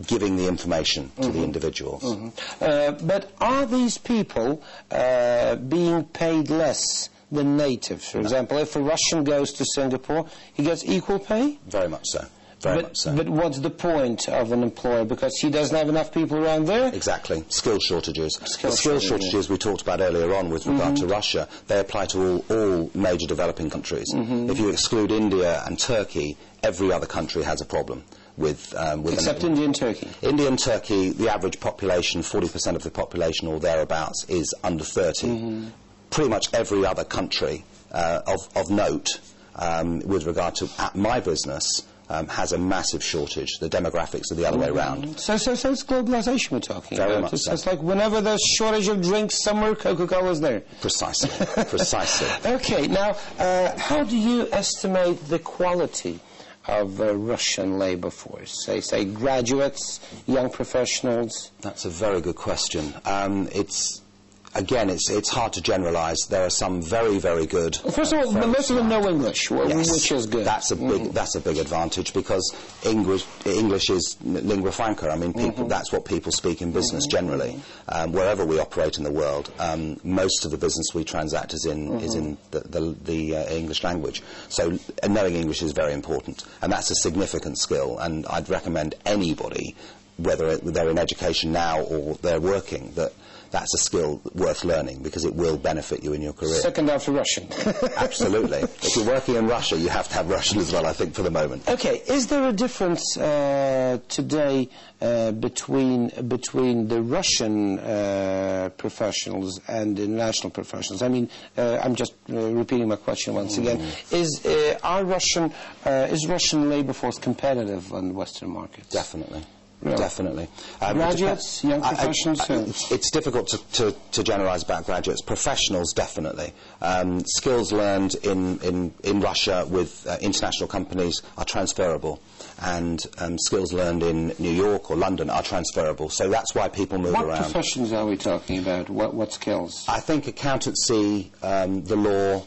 giving the information to the individuals. But are these people being paid less than natives? For example, if a Russian goes to Singapore, he gets equal pay? Very much so. Very much so. But what's the point of an employer? Because he doesn't have enough people around there? Exactly. Skill shortages. The skill shortages we talked about earlier on with regard to Russia, they apply to all major developing countries. If you exclude India and Turkey, every other country has a problem with except India and Turkey. India and Turkey, the average population, 40% of the population or thereabouts, is under 30. Pretty much every other country of note with regard to my business has a massive shortage. The demographics are the other way around. So it's globalization we're talking Very about. much so. It's like whenever there's shortage of drinks somewhere, Coca-Cola's there. Precisely. Precisely. Okay, now, how do you estimate the quality of Russian labor force? Say graduates, young professionals? That's a very good question. Again, it's hard to generalise. There are some very, very good. Well, first of all, most of them know English, which is good. That's a big advantage, because English is lingua franca. I mean, that's what people speak in business generally, wherever we operate in the world. Most of the business we transact is in the English language. So knowing English is very important, and that's a significant skill. And I'd recommend anybody, whether they're in education now or they're working, that's a skill worth learning, because it will benefit you in your career. Second after Russian. Absolutely. If you're working in Russia, you have to have Russian as well, I think, for the moment. Okay. Is there a difference today between the Russian professionals and the international professionals? I mean, I'm just repeating my question once again. Is Russian labor force competitive on Western markets? Definitely. Really? Definitely. Graduates, young professionals? It's difficult to generalise about graduates. Professionals, definitely. Skills learned in Russia with international companies are transferable, and skills learned in New York or London are transferable. So that's why people move around. What professions are we talking about? What skills? I think accountancy, the law,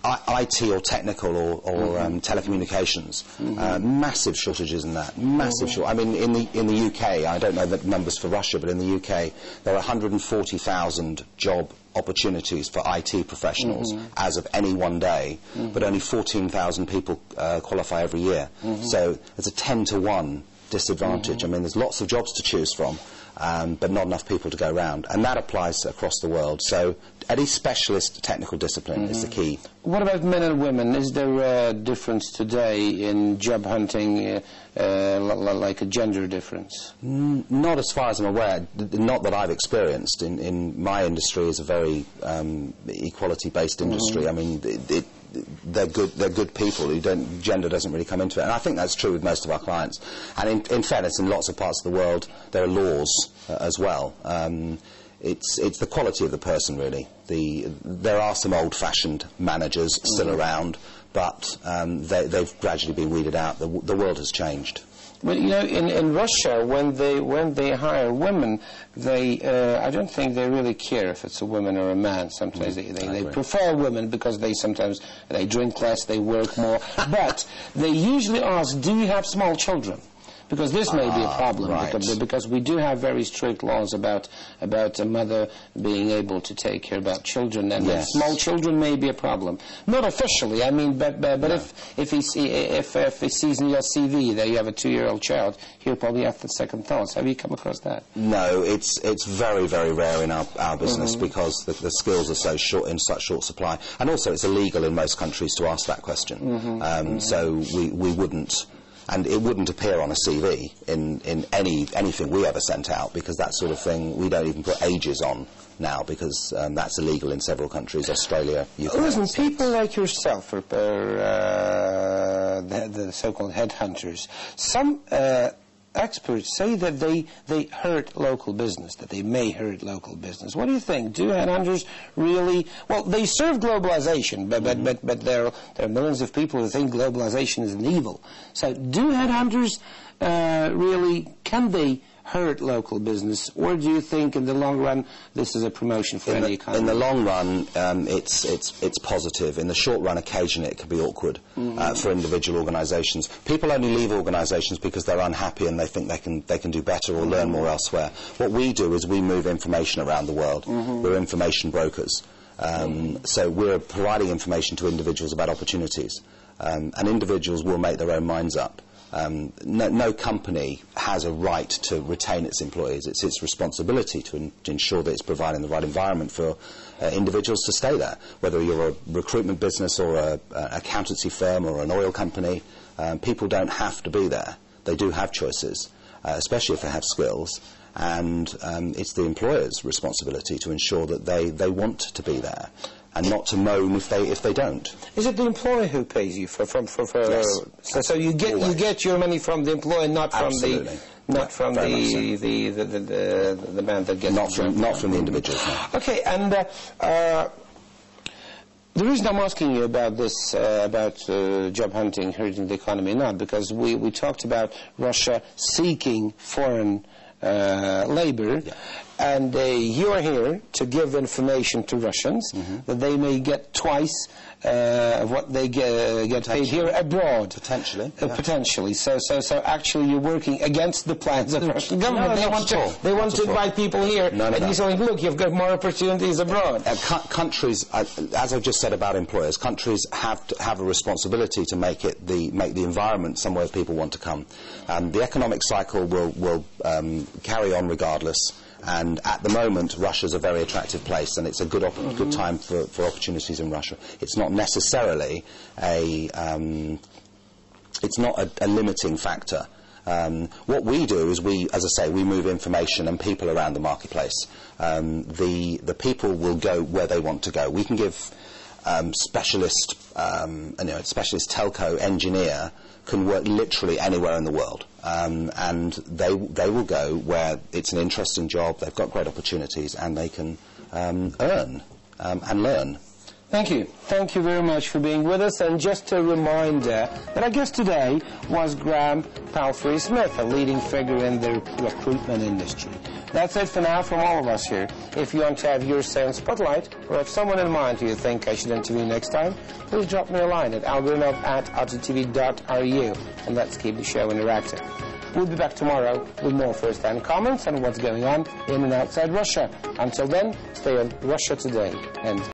IT or technical or telecommunications, massive shortages in that. I mean, in the UK, I don't know the numbers for Russia, but in the UK, there are 140,000 job opportunities for IT professionals as of any one day, but only 14,000 people qualify every year. So it's a 10-to-1 disadvantage. I mean, there's lots of jobs to choose from, but not enough people to go around, and that applies across the world. So any specialist technical discipline is the key. What about men and women? Is there a difference today in job hunting, like a gender difference? Not as far as I'm aware. Not that I've experienced. In my industry is a very equality-based industry. I mean, they're good people. Gender doesn't really come into it, and I think that's true with most of our clients. And in fairness, in lots of parts of the world, there are laws as well. It's the quality of the person, really. There are some old-fashioned managers still around, but they've gradually been weeded out. The world has changed. Well, you know, in Russia, when they hire women, I don't think they really care if it's a woman or a man. Sometimes they prefer women because sometimes they drink less, they work more. But they usually ask, do you have small children? Because this may be a problem, because we do have very strict laws about a mother being able to take care about children, and small children may be a problem. Not officially, I mean, but if he sees in your CV that you have a 2-year-old child, he'll probably have the second thoughts. Have you come across that? No, it's very, very rare in our business, because the skills are so short, in such short supply, and also it's illegal in most countries to ask that question. So we wouldn't. And it wouldn't appear on a CV in anything we ever sent out, because that sort of thing, we don't even put ages on now, because that's illegal in several countries, Australia, UK. Listen, people like yourself, the so-called headhunters, some experts say that they hurt local business, that they may hurt local business. What do you think? Do headhunters really... Well, they serve globalization, but there are millions of people who think globalization is an evil. So do headhunters really... Can they hurt local business, or do you think in the long run this is a promotion for any economy? In the long run, it's positive. In the short run, occasionally it can be awkward for individual organisations. People only leave organisations because they're unhappy and they think they can do better or learn more elsewhere. What we do is we move information around the world. We're information brokers. So we're providing information to individuals about opportunities. And individuals will make their own minds up. No company has a right to retain its employees. It's its responsibility to ensure that it's providing the right environment for individuals to stay there. Whether you're a recruitment business or an accountancy firm or an oil company, people don't have to be there. They do have choices, especially if they have skills. And it's the employer's responsibility to ensure that they want to be there, and not to moan if they don't. Is it the employer who pays you for Yes. So you get your money from the employer, not from Absolutely. the man that gets not from the individuals. No. Okay, and the reason I'm asking you about this, about job hunting hurting the economy, not because we talked about Russia seeking foreign labor, and you are here to give information to Russians that they may get twice what they get paid here abroad. Potentially. Potentially. So actually you're working against the plans of the Russian government. They want to invite people here, and you're saying, look, you've got more opportunities abroad. Countries, as I've just said about employers, countries have a responsibility to make the environment somewhere people want to come. The economic cycle will carry on regardless. And at the moment, Russia's a very attractive place, and it's a good time for opportunities in Russia. It's not necessarily it's not a limiting factor. What we do is as I say, we move information and people around the marketplace. The people will go where they want to go. We can give specialist telco engineer can work literally anywhere in the world, and they will go where it's an interesting job, they've got great opportunities, and they can earn and learn. Thank you. Thank you very much for being with us. And just a reminder that our guest today was Graham Palfrey-Smith, a leading figure in the recruitment industry. That's it for now from all of us here. If you want to have your say in Spotlight, or have someone in mind who you think I should interview next time, please drop me a line at algorithm@rttv.ru, and let's keep the show interactive. We'll be back tomorrow with more first-hand comments on what's going on in and outside Russia. Until then, stay on Russia Today. And